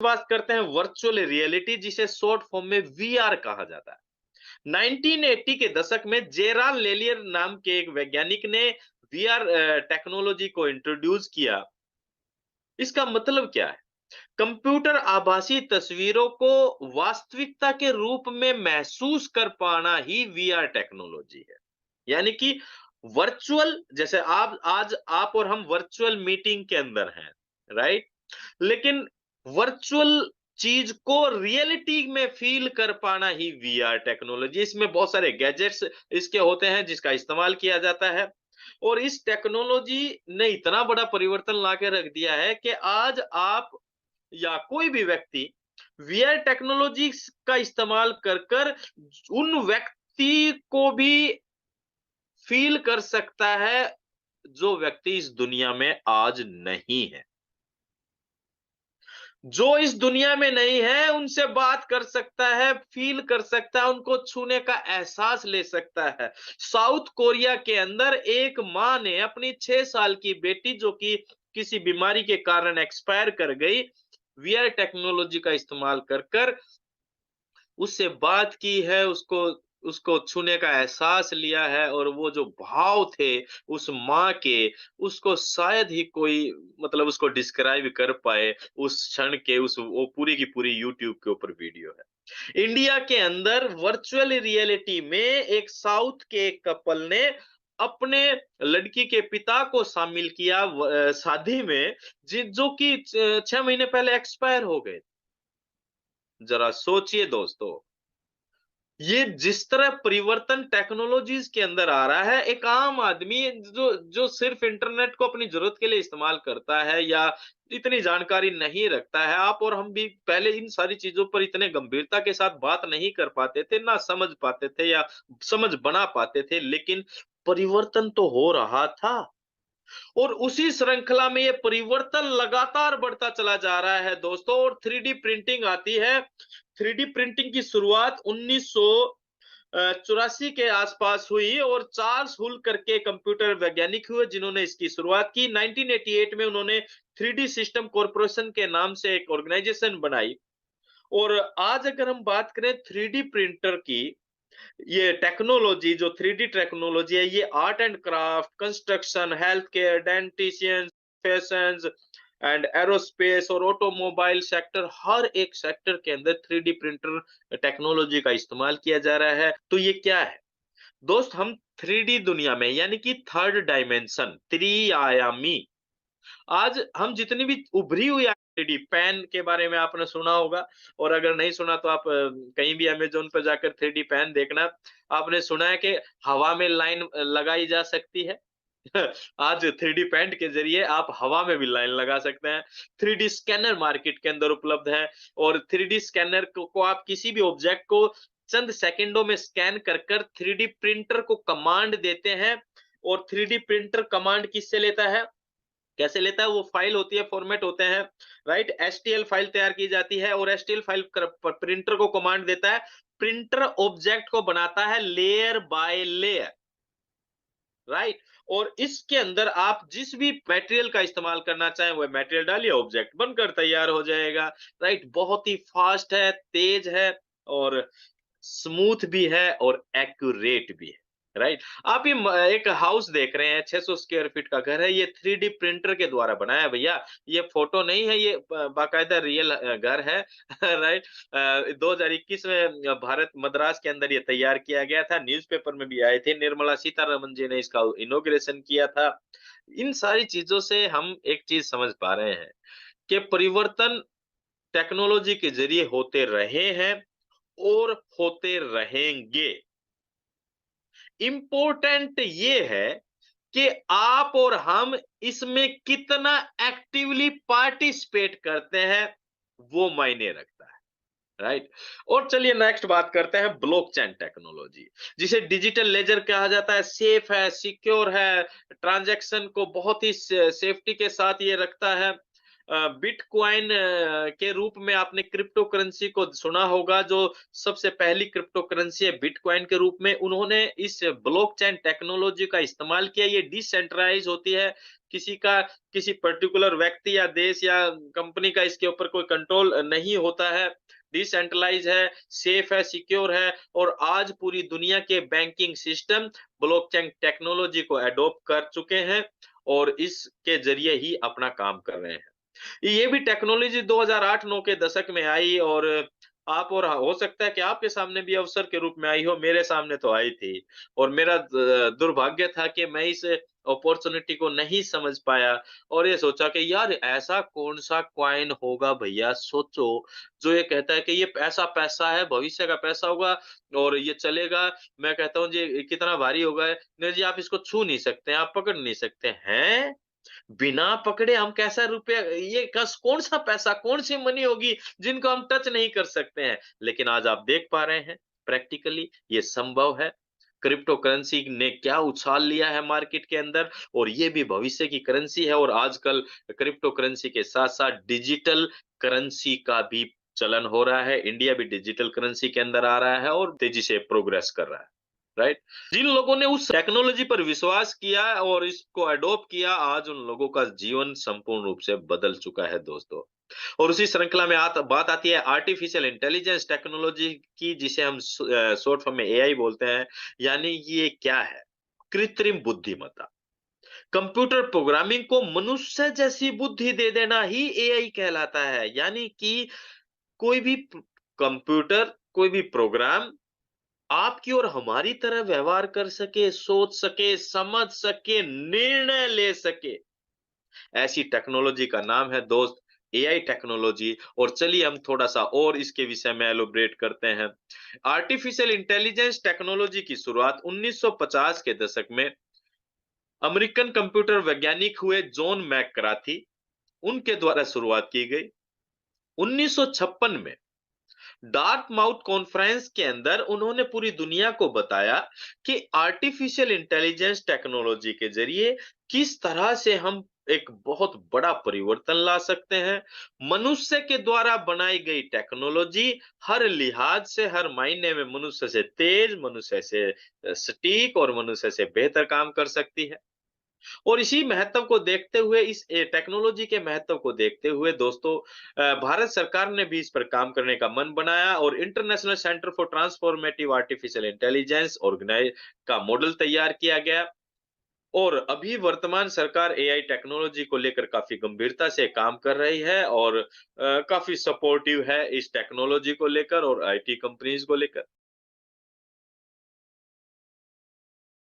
बात करते हैं वर्चुअल रियलिटी, जिसे शॉर्ट फॉर्म में वीआर कहा जाता है। 1980 के दशक में जेरान लेलियर नाम के एक वैज्ञानिक ने वीआर टेक्नोलॉजी को इंट्रोड्यूस किया। इसका मतलब क्या है? कंप्यूटर आभासी तस्वीरों को वास्तविकता के रूप में महसूस कर पाना ही वीआर टेक्नोलॉजी है। यानी कि वर्चुअल, जैसे आप आज आप और हम वर्चुअल मीटिंग के अंदर हैं, राइट? लेकिन वर्चुअल चीज को रियलिटी में फील कर पाना ही वीआर टेक्नोलॉजी। इसमें बहुत सारे गैजेट्स इसके होते हैं जिसका इस्तेमाल किया जाता है, और इस टेक्नोलॉजी ने इतना बड़ा परिवर्तन ला के रख दिया है कि आज आप या कोई भी व्यक्ति वीआर टेक्नोलॉजी का इस्तेमाल कर कर उन व्यक्ति को भी फील कर सकता है जो व्यक्ति इस दुनिया में आज नहीं है। जो इस दुनिया में नहीं है उनसे बात कर सकता है, फील कर सकता है, उनको छूने का एहसास ले सकता है। साउथ कोरिया के अंदर एक माँ ने अपनी 6 साल की बेटी, जो कि किसी बीमारी के कारण एक्सपायर कर गई, वीआर टेक्नोलॉजी का इस्तेमाल कर कर उससे बात की है, उसको उसको छूने का एहसास लिया है, और वो जो भाव थे उस माँ के, उसको शायद ही कोई मतलब उसको डिस्क्राइब कर पाए उस क्षण के। उस वो पूरी की पूरी यूट्यूब के ऊपर वीडियो है। इंडिया के अंदर वर्चुअल रियलिटी में एक साउथ के एक कपल ने अपने लड़की के पिता को शामिल किया शादी में, जो कि 6 महीने पहले एक्सपायर हो गए। जरा सोचिए दोस्तों, ये जिस तरह परिवर्तन टेक्नोलॉजीज के अंदर आ रहा है, एक आम आदमी जो जो सिर्फ इंटरनेट को अपनी जरूरत के लिए इस्तेमाल करता है या इतनी जानकारी नहीं रखता है, आप और हम भी पहले इन सारी चीजों पर इतने गंभीरता के साथ बात नहीं कर पाते थे, ना समझ पाते थे या समझ बना पाते थे, लेकिन परिवर्तन तो हो रहा था। और उसी श्रृंखला में ये परिवर्तन लगातार बढ़ता चला जा रहा है दोस्तों, और 3D प्रिंटिंग आती है। 3D प्रिंटिंग की शुरुआत 1984 के आसपास हुई, और चार्ल्स हुल करके कंप्यूटर वैज्ञानिक हुए जिन्होंने इसकी शुरुआत की। 1988 में उन्होंने 3D सिस्टम कॉर्पोरेशन के नाम से एक ऑर्गेनाइजेशन बनाई। और आज अगर हम बात करें 3D प्रिंटर की, ये टेक्नोलॉजी जो 3D टेक्नोलॉजी है, ये art and craft, construction, health care, dentistry, fashions and aerospace और ऑटोमोबाइल सेक्टर, हर एक सेक्टर के अंदर 3D प्रिंटर टेक्नोलॉजी का इस्तेमाल किया जा रहा है। तो ये क्या है दोस्त? हम 3D दुनिया में, यानी कि थर्ड डायमेंशन, त्रिआयामी, आज हम जितनी भी उभरी हुई थ्रीडी पेन के बारे में आपने सुना होगा, और अगर नहीं सुना तो आप कहीं भी अमेज़न पे जाकर थ्रीडी पेन देखना। आपने सुना है कि हवा में लाइन लगाई जा सकती है। आज थ्रीडी पेंट के ज़रिए आप हवा में भी लाइन लगा सकते हैं। थ्रीडी स्कैनर मार्केट के अंदर उपलब्ध है, और थ्रीडी स्कैनर को आप किसी भी ऑब्जेक्ट को चंद सेकंडों में स्कैन कर थ्रीडी प्रिंटर को कमांड देते हैं, और थ्रीडी प्रिंटर कमांड किससे लेता है? कैसे लेता है? वो फाइल होती है, फॉर्मेट होते हैं, राइट? एचटीएल फाइल तैयार की जाती है, और एचटीएल फाइल प्रिंटर को कमांड देता है। प्रिंटर ऑब्जेक्ट को बनाता है लेयर बाय लेयर, राइट? और इसके अंदर आप जिस भी मटेरियल का इस्तेमाल करना चाहें, वो मटेरियल डालिए, ऑब्जेक्ट बनकर तैयार हो जाएगा, राइट? बहुत ही फास्ट है, तेज है, और स्मूथ भी है, और एक्यूरेट भी है, राइट? आप ये एक हाउस देख रहे हैं, 600 स्क्वायर फीट का घर है, ये 3D प्रिंटर के द्वारा बनाया है भैया। ये फोटो नहीं है, ये बाकायदा रियल घर है। राइट? 2021 में भारत मद्रास के अंदर ये तैयार किया गया था, न्यूज़पेपर में भी आए थे, निर्मला सीतारमन जी ने इसका इनॉग्रेशन किया था। इन सारी चीजों से हम एक चीज समझ पा रहे हैं कि परिवर्तन टेक्नोलॉजी के जरिए होते रहे हैं और होते रहेंगे। इम्पोर्टेंट ये है कि आप और हम इसमें कितना एक्टिवली पार्टिसिपेट करते हैं, वो मायने रखता है, राइट? और चलिए नेक्स्ट बात करते हैं ब्लॉकचेन टेक्नोलॉजी, जिसे डिजिटल लेजर कहा जाता है। सेफ है, सिक्योर है, ट्रांजैक्शन को बहुत ही सेफ्टी के साथ ये रखता है। बिटकॉइन के रूप में आपने क्रिप्टो करेंसी को सुना होगा, जो सबसे पहली क्रिप्टो करेंसी है बिटकॉइन के रूप में। उन्होंने इस ब्लॉकचेन टेक्नोलॉजी का इस्तेमाल किया। ये डिसेंट्रलाइज होती है, किसी का किसी पर्टिकुलर व्यक्ति या देश या कंपनी का इसके ऊपर कोई कंट्रोल नहीं होता है। डिसेंट्रलाइज़ है, सेफ है, सिक्योर है और आज पूरी दुनिया के बैंकिंग सिस्टम ब्लॉकचेन टेक्नोलॉजी को एडॉप्ट कर चुके हैं और इसके ज़रिए ही अपना काम कर रहे हैं। ये भी टेक्नोलॉजी 2008-9 के दशक में आई और आप और हो सकता है कि आपके सामने भी अवसर के रूप में आई हो, मेरे सामने तो आई थी और मेरा दुर्भाग्य था कि मैं इस अपॉर्च्युनिटी को नहीं समझ पाया और ये सोचा कि यार ऐसा कौन-सा कॉइन होगा भैया सोचो, जो ये कहता है कि ये ऐसा पैसा है, भविष्य का पैसा होगा और ये चलेगा। मैं कहता हूँ जी कितना भारी होगा, नहीं जी आप इसको छू नहीं सकते, आप पकड़ नहीं सकते। हैं? बिना पकड़े हम कैसा रुपया ये कस कौन-सा पैसा, कौन-सी मनी होगी जिनको हम टच नहीं कर सकते हैं। लेकिन आज आप देख पा रहे हैं प्रैक्टिकली ये संभव है। क्रिप्टो करेंसी ने क्या उछाल लिया है मार्केट के अंदर और ये भी भविष्य की करेंसी है और आजकल क्रिप्टो करेंसी के साथ-साथ डिजिटल करेंसी का भी चलन हो रहा है। इंडिया भी डिजिटल करेंसी के अंदर आ रहा है और तेजी से प्रोग्रेस कर रहा है। राइट? जिन लोगों ने उस टेक्नोलॉजी पर विश्वास किया और इसको एडॉप्ट किया, आज उन लोगों का जीवन संपूर्ण रूप से बदल चुका है दोस्तों। और उसी श्रृंखला में बात आती है आर्टिफिशियल इंटेलिजेंस टेक्नोलॉजी की जिसे हम शॉर्ट फॉर्म में एआई बोलते हैं। यानी ये क्या है? कृत्रिम बुद्धिमत्ता। कंप्यूटर प्रोग्रामिंग को मनुष्य जैसी बुद्धि दे देना ही एआई कहलाता है। यानी कि कोई भी कंप्यूटर, कोई भी प्रोग्राम आपकी और हमारी तरह व्यवहार कर सके, सोच सके, समझ सके, निर्णय ले सके, ऐसी टेक्नोलॉजी का नाम है दोस्त एआई टेक्नोलॉजी और चलिए हम थोड़ा-सा और इसके विषय में एलैबोरेट करते हैं। आर्टिफिशियल इंटेलिजेंस टेक्नोलॉजी की शुरुआत 1950 के दशक में अमेरिकन कंप्यूटर वैज्ञानिक हुए जॉन मैककार्थी, उनके द्वारा शुरुआत की गई। 1956 में डार्क माउथ कॉन्फ्रेंस के अंदर उन्होंने पूरी दुनिया को बताया कि आर्टिफिशियल इंटेलिजेंस टेक्नोलॉजी के जरिए किस तरह से हम एक बहुत बड़ा परिवर्तन ला सकते हैं। मनुष्य के द्वारा बनाई गई टेक्नोलॉजी हर लिहाज से, हर मायने में मनुष्य से तेज, मनुष्य से सटीक और मनुष्य से बेहतर काम कर सकती है। और इसी महत्व को देखते हुए इस टेक्नोलॉजी के महत्व को देखते हुए दोस्तों भारत सरकार ने भी इस पर काम करने का मन बनाया और international centre for transformative artificial intelligence organise का मॉडल तैयार किया गया और अभी वर्तमान सरकार एआई टेक्नोलॉजी को लेकर काफी गंभीरता से काम कर रही है और काफी सपोर्टिव है इस टेक्नोलॉजी को लेकर और आईटी कंपनीज को लेकर।